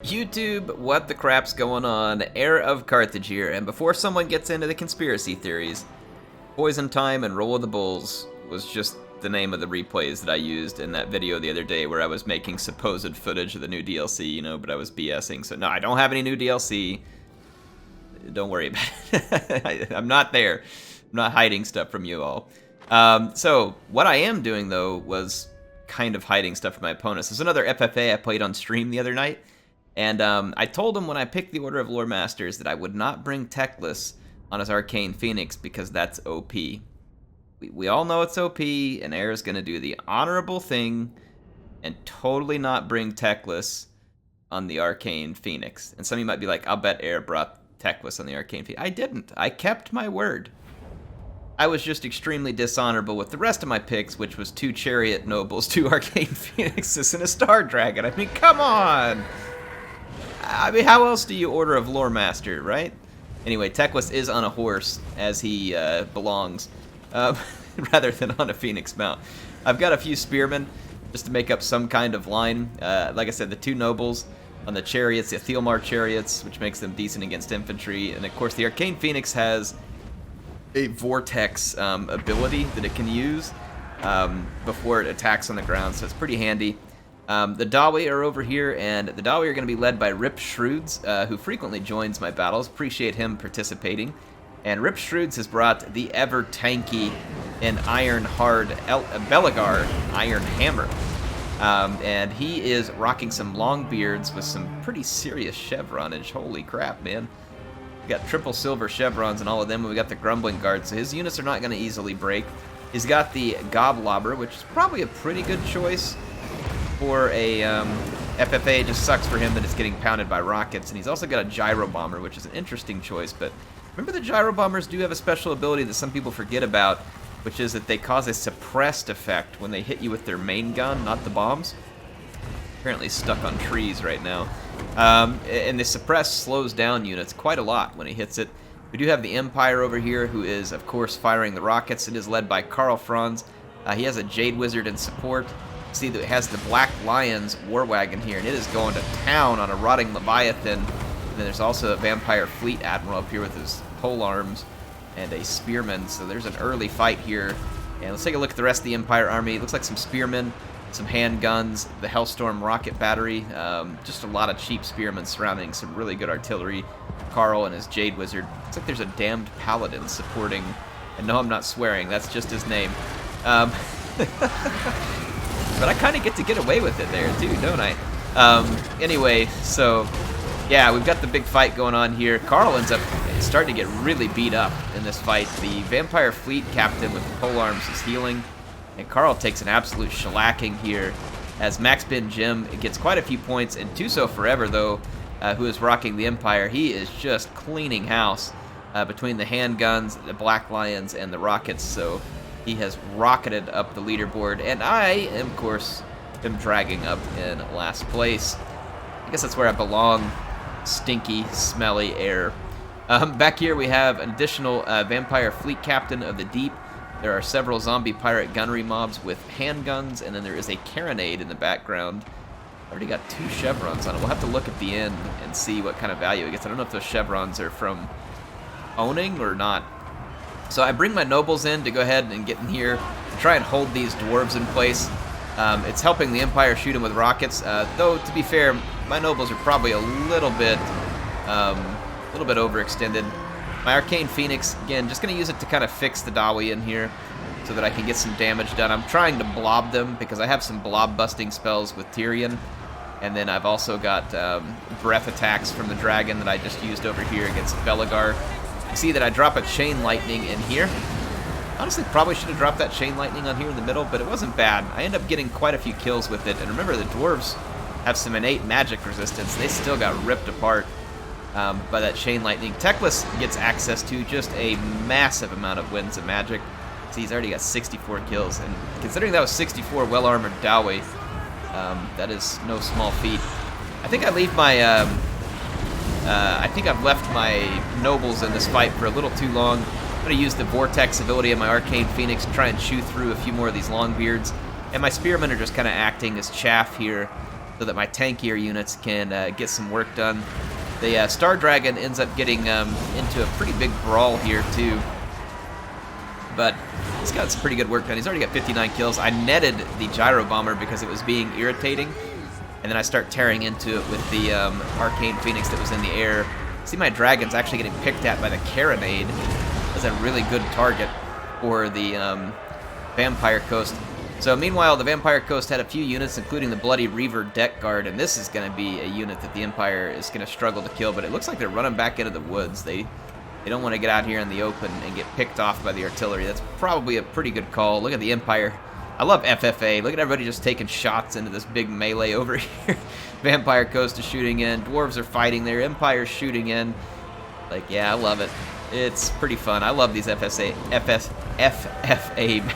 YouTube, what the crap's going on? HeirofCarthage here, and before someone gets into the conspiracy theories, Poison Time and Roll of the Bulls was just the name of the replays that I used in that video the other day where I was making supposed footage of the new DLC, you know, but I was BSing, so no, I don't have any new DLC. Don't worry about it. I'm not there. I'm not hiding stuff from you all. So, what I am doing, though, was kind of hiding stuff from my opponents. There's another FFA I played on stream the other night. And I told him when I picked the Order of Lore Masters that I would not bring Teclis on his Arcane Phoenix because that's OP. We all know it's OP, and HEIR'S going to do the honorable thing and totally not bring Teclis on the Arcane Phoenix. And some of you might be like, I'll bet HEIR brought Teclis on the Arcane Phoenix. I didn't. I kept my word. I was just extremely dishonorable with the rest of my picks, which was 2 Chariot Nobles, 2 Arcane Phoenixes, and a Star Dragon. I mean, come on! I mean, how else do you Order of Lore Master, right? Anyway, Teclis is on a horse, as he belongs, rather than on a Phoenix mount. I've got a few Spearmen, just to make up some kind of line. Like I said, the 2 Nobles on the Chariots, the Thielmar Chariots, which makes them decent against infantry. And of course, the Arcane Phoenix has a Vortex ability that it can use before it attacks on the ground, so it's pretty handy. The Dawi are over here, and the Dawi are going to be led by Rip Shroods, who frequently joins my battles. Appreciate him participating. And Rip Shroods has brought the ever-tanky and iron-hard Belagar Iron Hammer. And he is rocking some long beards with some pretty serious chevronage. Holy crap, man. We got triple silver chevrons and all of them, and we got the Grumbling Guard, so his units are not going to easily break. He's got the Goblobber, which is probably a pretty good choice for a FFA. It just sucks for him that it's getting pounded by rockets. And he's also got a Gyro Bomber, which is an interesting choice. But remember, the Gyro Bombers do have a special ability that some people forget about, which is that they cause a suppressed effect when they hit you with their main gun, not the bombs. Apparently stuck on trees right now. And the suppress slows down units quite a lot when he hits it. We do have the Empire over here, who is, of course, firing the rockets. It is led by Karl Franz. He has a Jade Wizard in support. See that it has the Black Lions War Wagon here, and it is going to town on a Rotting Leviathan. And then there's also a Vampire Fleet Admiral up here with his pole arms and a Spearman. So there's an early fight here. And let's take a look at the rest of the Empire army. It looks like some Spearmen, some handguns, the Hellstorm rocket battery, just a lot of cheap Spearmen surrounding some really good artillery. Karl and his Jade Wizard. Looks like there's a damned Paladin supporting, and no, I'm not swearing, that's just his name. But I kind of get to get away with it there, too, don't I? Anyway, so, yeah, we've got the big fight going on here. Karl ends up starting to get really beat up in this fight. The Vampire Fleet Captain with the pole arms is healing, and Karl takes an absolute shellacking here as Max Ben Jim gets quite a few points, and Tuso Forever, though, who is rocking the Empire, he is just cleaning house between the handguns, the Black Lions, and the rockets, so he has rocketed up the leaderboard, and I, of course, am dragging up in last place. I guess that's where I belong. Stinky, smelly air. Back here we have an additional Vampire Fleet Captain of the Deep. There are several zombie pirate gunnery mobs with handguns, and then there is a carronade in the background. Already got 2 chevrons on it. We'll have to look at the end and see what kind of value it gets. I don't know if those chevrons are from owning or not. So I bring my nobles in to go ahead and get in here and try and hold these dwarves in place. It's helping the Empire shoot them with rockets. Though, to be fair, my nobles are probably a little bit overextended. My Arcane Phoenix, again, just going to use it to kind of fix the Dawi in here so that I can get some damage done. I'm trying to blob them because I have some blob-busting spells with Tyrion. And then I've also got breath attacks from the dragon that I just used over here against Belagar. You see that I drop a Chain Lightning in here. Honestly, probably should have dropped that Chain Lightning on here in the middle, but it wasn't bad. I end up getting quite a few kills with it. And remember, the dwarves have some innate magic resistance. They still got ripped apart by that Chain Lightning. Teclis gets access to just a massive amount of winds of magic. See, he's already got 64 kills. And considering that was 64 well-armored Dawi, that is no small feat. I think I leave my... I think I've left my nobles in this fight for a little too long. I'm going to use the Vortex ability of my Arcane Phoenix to try and chew through a few more of these Longbeards. And my Spearmen are just kind of acting as chaff here so that my tankier units can get some work done. The Star Dragon ends up getting into a pretty big brawl here too, but he's got some pretty good work done. He's already got 59 kills. I netted the Gyro Bomber because it was being irritating, and then I start tearing into it with the Arcane Phoenix that was in the air. See, my Dragon's actually getting picked at by the Carronade as a really good target for the Vampire Coast. So meanwhile, the Vampire Coast had a few units, including the Bloody Reaver Deck Guard, and this is going to be a unit that the Empire is going to struggle to kill, but it looks like they're running back into the woods. They don't want to get out here in the open and get picked off by the artillery. That's probably a pretty good call. Look at the Empire. I love FFA. Look at everybody just taking shots into this big melee over here. Vampire Coast is shooting in. Dwarves are fighting there. Empire's shooting in. Like, yeah, I love it. It's pretty fun. I love these FFA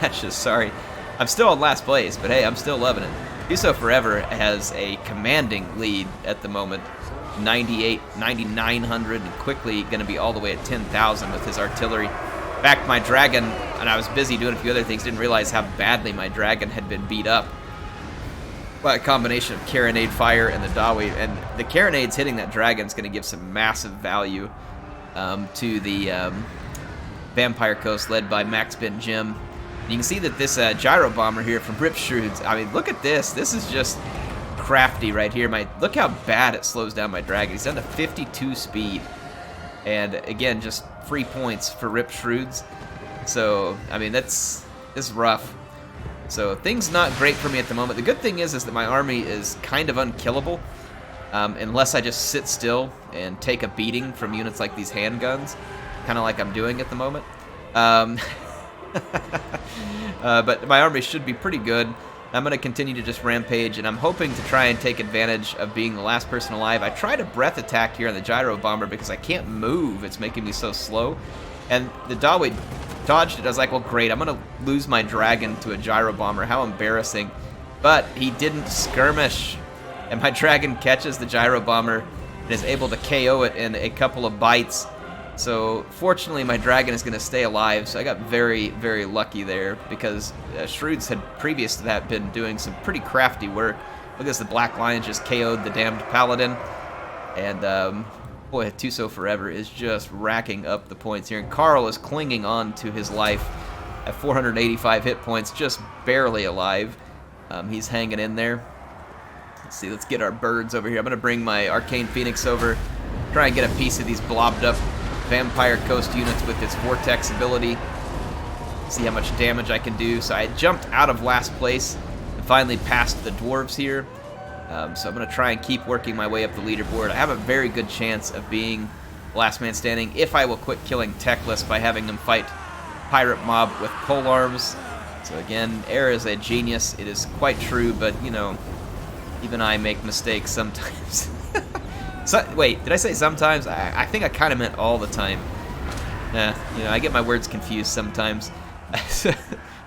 matches. Sorry. I'm still in last place, but hey, I'm still loving it. Uso Forever has a commanding lead at the moment. 9,900, and quickly going to be all the way at 10,000 with his artillery. In fact, my Dragon, and I was busy doing a few other things, didn't realize how badly my Dragon had been beat up by a combination of Carronade fire and the Dawi. And the Carronades hitting that Dragon is going to give some massive value to the Vampire Coast, led by Max Ben Jim. And you can see that this Gyro Bomber here from Rip Shrewds, I mean, look at this. This is just crafty right here. Look how bad it slows down my Dragon. He's down to 52 speed. And again, just free points for Rip Shrewds. So, I mean, this is rough. So things not great for me at the moment. The good thing is that my army is kind of unkillable, unless I just sit still and take a beating from units like these handguns, kind of like I'm doing at the moment. But my army should be pretty good. I'm going to continue to just rampage, and I'm hoping to try and take advantage of being the last person alive. I tried a breath attack here on the Gyro Bomber because I can't move. It's making me so slow. And the Dawi dodged it. I was like, well, great. I'm going to lose my Dragon to a Gyro Bomber. How embarrassing. But he didn't skirmish. And my Dragon catches the Gyro Bomber and is able to KO it in a couple of bites. So fortunately, my Dragon is going to stay alive, so I got very, very lucky there, because Shrewds had previous to that been doing some pretty crafty work. Look at this, the Black Lion just KO'd the damned Paladin, and boy, Tuso Forever is just racking up the points here, and Carl is clinging on to his life at 485 hit points, just barely alive. He's hanging in there. Let's see, let's get our birds over here. I'm going to bring my Arcane Phoenix over, try and get a piece of these blobbed up Vampire Coast units with its Vortex ability. See how much damage I can do. So I jumped out of last place and finally passed the Dwarves here. So I'm going to try and keep working my way up the leaderboard. I have a very good chance of being last man standing if I will quit killing Teclis by having them fight Pirate Mob with pole arms. So again, Air is a genius. It is quite true, but you know, even I make mistakes sometimes. So, wait, did I say sometimes? I think I kind of meant all the time. You know, I get my words confused sometimes.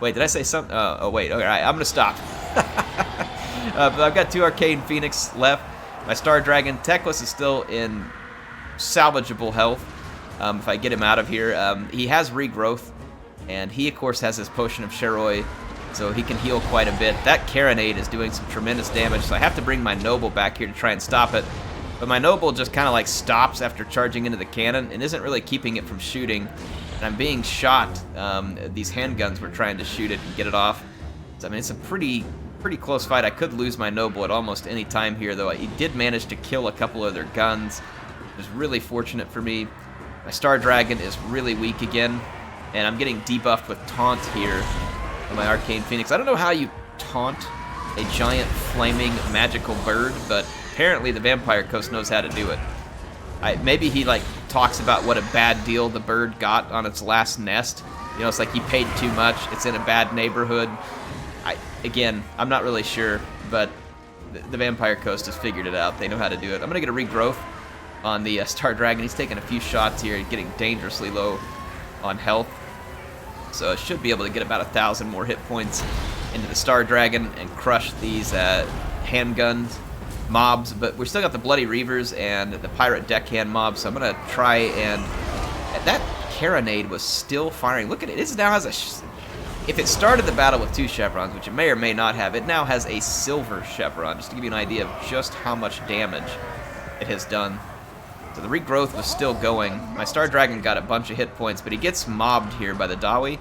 Wait, did I say some? Oh, wait, all right, I'm going to stop. But I've got 2 Arcane Phoenix left. My Star Dragon, Teclis, is still in salvageable health if I get him out of here. He has regrowth, and he, of course, has his Potion of Sheroi, so he can heal quite a bit. That Carronade is doing some tremendous damage, so I have to bring my Noble back here to try and stop it. But my Noble just kind of like stops after charging into the cannon and isn't really keeping it from shooting. And I'm being shot. These handguns were trying to shoot it and get it off. So, I mean, it's a pretty close fight. I could lose my Noble at almost any time here, though. He did manage to kill a couple of their guns. It was really fortunate for me. My Star Dragon is really weak again, and I'm getting debuffed with Taunt here on my Arcane Phoenix. I don't know how you taunt a giant flaming magical bird, but apparently the Vampire Coast knows how to do it. Maybe he like talks about what a bad deal the bird got on its last nest. You know, it's like he paid too much. It's in a bad neighborhood. Again, I'm not really sure, but the Vampire Coast has figured it out. They know how to do it. I'm gonna get a regrowth on the Star Dragon. He's taking a few shots here, getting dangerously low on health. So I should be able to get about 1,000 more hit points into the Star Dragon and crush these handgun mobs. But we've still got the Bloody Reavers and the Pirate Deckhand mobs, so I'm going to try and... That Carronade was still firing. Look at it. It now has a if it started the battle with 2 chevrons, which it may or may not have, it now has a silver chevron, just to give you an idea of just how much damage it has done. So the regrowth was still going. My Star Dragon got a bunch of hit points, but he gets mobbed here by the Dawi,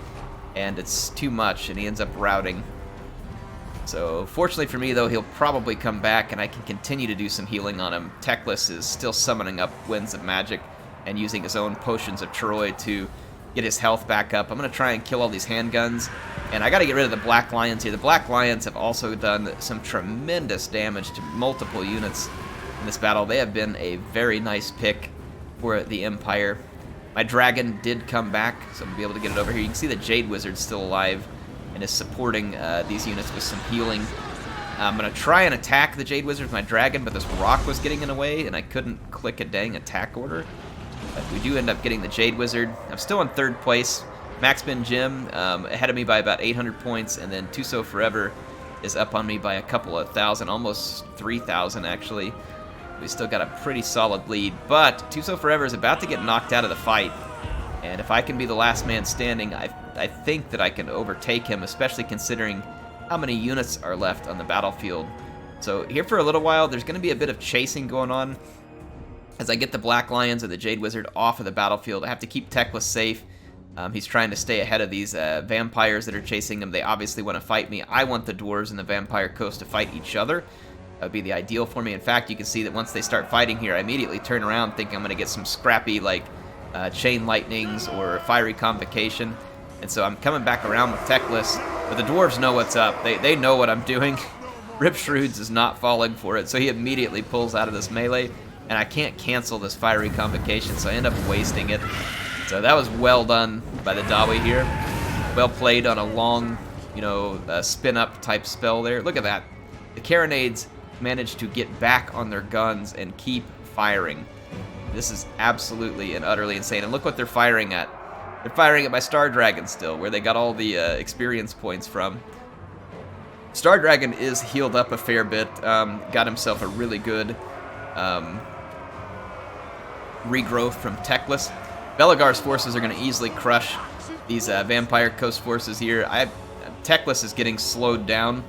and it's too much, and he ends up routing. So fortunately for me, though, he'll probably come back, and I can continue to do some healing on him. Teclis is still summoning up Winds of Magic and using his own Potions of Troy to get his health back up. I'm going to try and kill all these handguns, and I got to get rid of the Black Lions here. The Black Lions have also done some tremendous damage to multiple units in this battle. They have been a very nice pick for the Empire. My Dragon did come back, so I'm going to be able to get it over here. You can see the Jade Wizard's still alive and is supporting these units with some healing. I'm going to try and attack the Jade Wizard with my Dragon, but this rock was getting in the way, and I couldn't click a dang attack order. But we do end up getting the Jade Wizard. I'm still in 3rd place. Maxman Jim ahead of me by about 800 points, and then Tuso Forever is up on me by a couple of thousand, almost 3,000 actually. We still got a pretty solid lead, but Tuso Forever is about to get knocked out of the fight, and if I can be the last man standing, I think that I can overtake him, especially considering how many units are left on the battlefield. So here for a little while, there's going to be a bit of chasing going on. As I get the Black Lions and the Jade Wizard off of the battlefield, I have to keep Teclis safe. He's trying to stay ahead of these vampires that are chasing him. They obviously want to fight me. I want the dwarves and the vampire coast to fight each other. That would be the ideal for me. In fact, you can see that once they start fighting here, I immediately turn around thinking I'm going to get some scrappy, like, chain lightnings or fiery convocation. And so I'm coming back around with Teclis, but the dwarves know what's up. They know what I'm doing. Rip Shrewds is not falling for it, so he immediately pulls out of this melee. And I can't cancel this fiery convocation, so I end up wasting it. So that was well done by the Dawi here. Well played on a long, spin-up type spell there. Look at that. The Carronades managed to get back on their guns and keep firing. This is absolutely and utterly insane. And look what they're firing at. They're firing at my Star Dragon still, where they got all the experience points from. Star Dragon is healed up a fair bit. Got himself a really good regrowth from Teclis. Belagar's forces are going to easily crush these Vampire Coast forces here. Teclis is getting slowed down,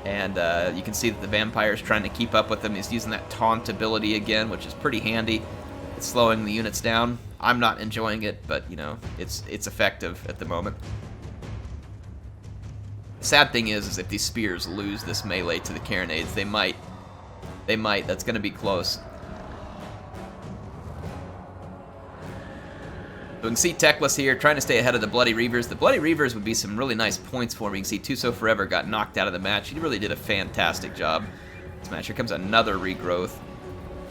and you can see that the Vampire is trying to keep up with him. He's using that taunt ability again, which is pretty handy. It's slowing the units down. I'm not enjoying it, but, it's effective at the moment. The sad thing is if these spears lose this melee to the Carronades, they might. That's going to be close. So we can see Teclis here trying to stay ahead of the Bloody Reavers. The Bloody Reavers would be some really nice points for me. You can see Tuso Forever got knocked out of the match. He really did a fantastic job this match. Here comes another regrowth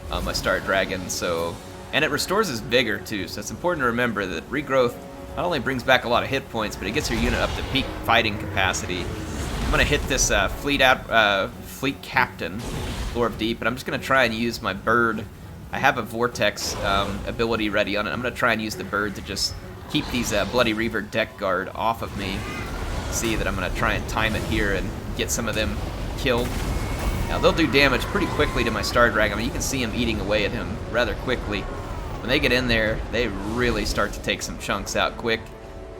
on my Star Dragon. And it restores his vigor too, so it's important to remember that regrowth not only brings back a lot of hit points, but it gets your unit up to peak fighting capacity. I'm going to hit this fleet captain, Lore of Deep, but I'm just going to try and use my bird. I have a Vortex ability ready on it. I'm going to try and use the bird to just keep these Bloody Reaver deck guard off of me. See that I'm going to try and time it here and get some of them killed. Now, they'll do damage pretty quickly to my Star Dragon. I mean, you can see him eating away at him rather quickly. When they get in there, they really start to take some chunks out quick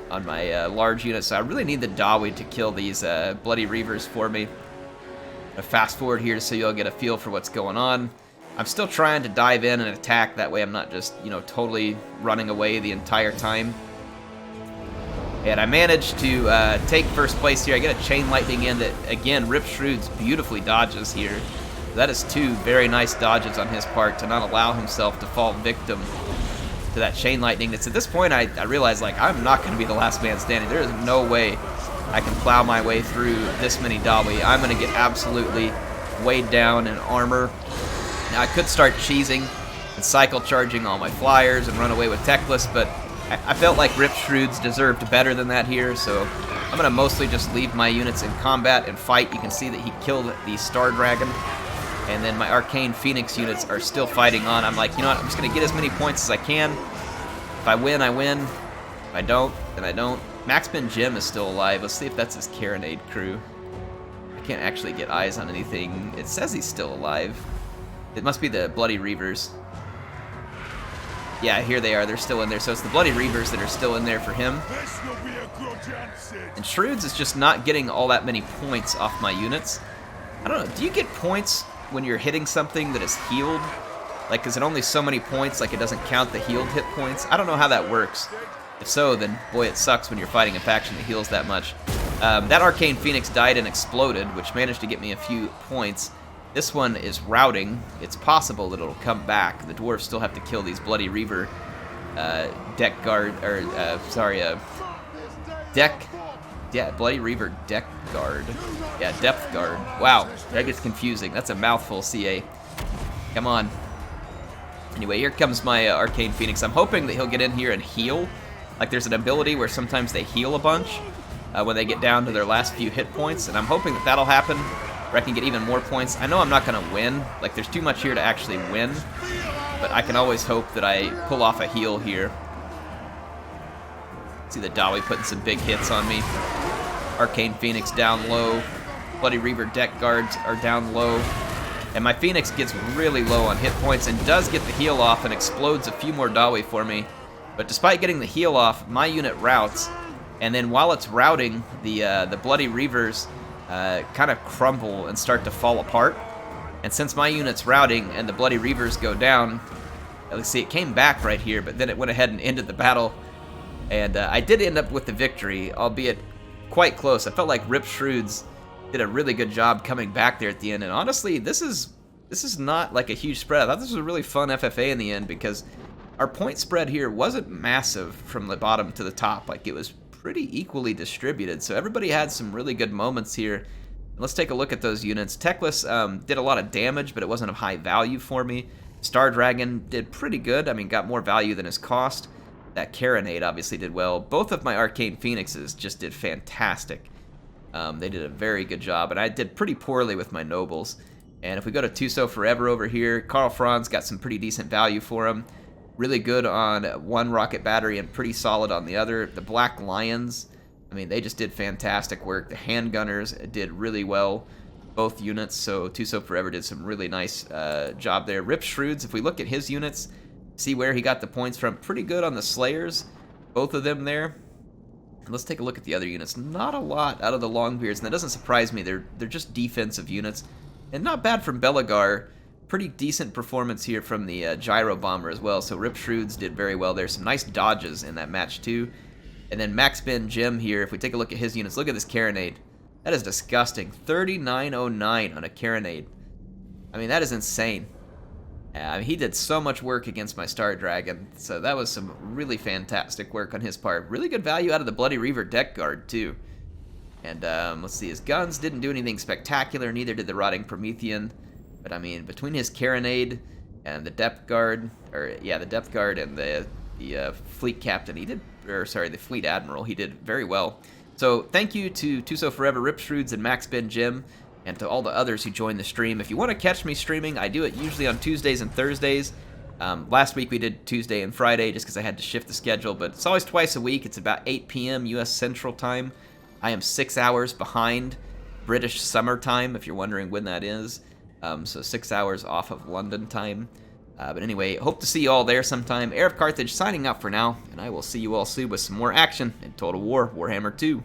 on my large units. So I really need the Dawi to kill these Bloody Reavers for me. I'm gonna fast forward here so you'll get a feel for what's going on. I'm still trying to dive in and attack. That way I'm not just, totally running away the entire time. And I managed to take first place here. I get a Chain Lightning in that, again, Rip Shrewds beautifully dodges here. That is 2 very nice dodges on his part to not allow himself to fall victim to that Chain Lightning. It's at this point I realized, I'm not going to be the last man standing. There is no way I can plow my way through this many Dawi. I'm going to get absolutely weighed down in armor. Now, I could start cheesing and cycle charging all my flyers and run away with Teclis, but I felt like Rip Shrewds deserved better than that here, so I'm going to mostly just leave my units in combat and fight. You can see that he killed the Star Dragon, and then my Arcane Phoenix units are still fighting on. I'm like, you know what, I'm just going to get as many points as I can. If I win, I win. If I don't, then I don't. Maxman Jim is still alive. Let's see if that's his Carronade crew. I can't actually get eyes on anything. It says he's still alive. It must be the Bloody Reavers. Yeah, here they are. They're still in there. So it's the Bloody Reavers that are still in there for him. And Shrewds is just not getting all that many points off my units. I don't know. Do you get points when you're hitting something that is healed? Like, is it only so many points? Like, it doesn't count the healed hit points? I don't know how that works. If so, then, boy, it sucks when you're fighting a faction that heals that much. That Arcane Phoenix died and exploded, which managed to get me a few points. This one is routing. It's possible that it'll come back. The dwarves still have to kill these Bloody Reaver deck guard, or, Bloody Reaver deck guard. Yeah, depth guard. Wow, that gets confusing. That's a mouthful, CA. Come on. Anyway, here comes my Arcane Phoenix. I'm hoping that he'll get in here and heal. Like, there's an ability where sometimes they heal a bunch when they get down to their last few hit points, and I'm hoping that that'll happen, where I can get even more points. I know I'm not going to win. Like, there's too much here to actually win, but I can always hope that I pull off a heal here. See the Dawi putting some big hits on me. Arcane Phoenix down low. Bloody Reaver deck guards are down low. And my Phoenix gets really low on hit points and does get the heal off and explodes a few more Dawi for me. But despite getting the heal off, my unit routs. And then while it's routing, the Bloody Reavers kind of crumble and start to fall apart. And since my unit's routing and the Bloody Reavers go down, let's see, it came back right here, but then it went ahead and ended the battle. And I did end up with the victory, albeit quite close. I felt like Rip Shrewds did a really good job coming back there at the end. And honestly, this is not like a huge spread. I thought this was a really fun FFA in the end because our point spread here wasn't massive from the bottom to the top. Like, it was pretty equally distributed. So everybody had some really good moments here. Let's take a look at those units. Teclis did a lot of damage, but it wasn't of high value for me. Star Dragon did pretty good. I mean, got more value than his cost. That Carronade obviously did well. Both of my Arcane Phoenixes just did fantastic. They did a very good job, and I did pretty poorly with my Nobles. And if we go to Tuso Forever over here, Karl Franz got some pretty decent value for him. Really good on one rocket battery and pretty solid on the other. The Black Lions, I mean, they just did fantastic work. The Handgunners did really well, both units, so Tuso Forever did some really nice job there. Rip Shrewds, if we look at his units, see where he got the points from. Pretty good on the Slayers, both of them there. Let's take a look at the other units. Not a lot out of the Longbeards, and that doesn't surprise me. They're just defensive units. And not bad from Belagar. Pretty decent performance here from the Gyro Bomber as well. So Rip Shrewds did very well there. Some nice dodges in that match too. And then Max Ben Jim here, if we take a look at his units, look at this Carronade. That is disgusting. 3909 on a Carronade. I mean, that is insane. He did so much work against my Star Dragon, so that was some really fantastic work on his part. Really good value out of the Bloody Reaver deck guard, too. And let's see, his guns didn't do anything spectacular, neither did the Rotting Promethean. But I mean, between his Carronade and the Depth Guard, the Depth Guard and the Fleet Captain, the Fleet Admiral, he did very well. So thank you to Tuso Forever, Rip Shrewds, and Max Ben Jim, and to all the others who joined the stream. If you want to catch me streaming, I do it usually on Tuesdays and Thursdays. Last week we did Tuesday and Friday just because I had to shift the schedule, but it's always twice a week. It's about 8 p.m. U.S. Central Time. I am 6 hours behind British Summer Time, if you're wondering when that is. So 6 hours off of London time. But anyway, hope to see you all there sometime. HeirofCarthage signing out for now, and I will see you all soon with some more action in Total War Warhammer 2.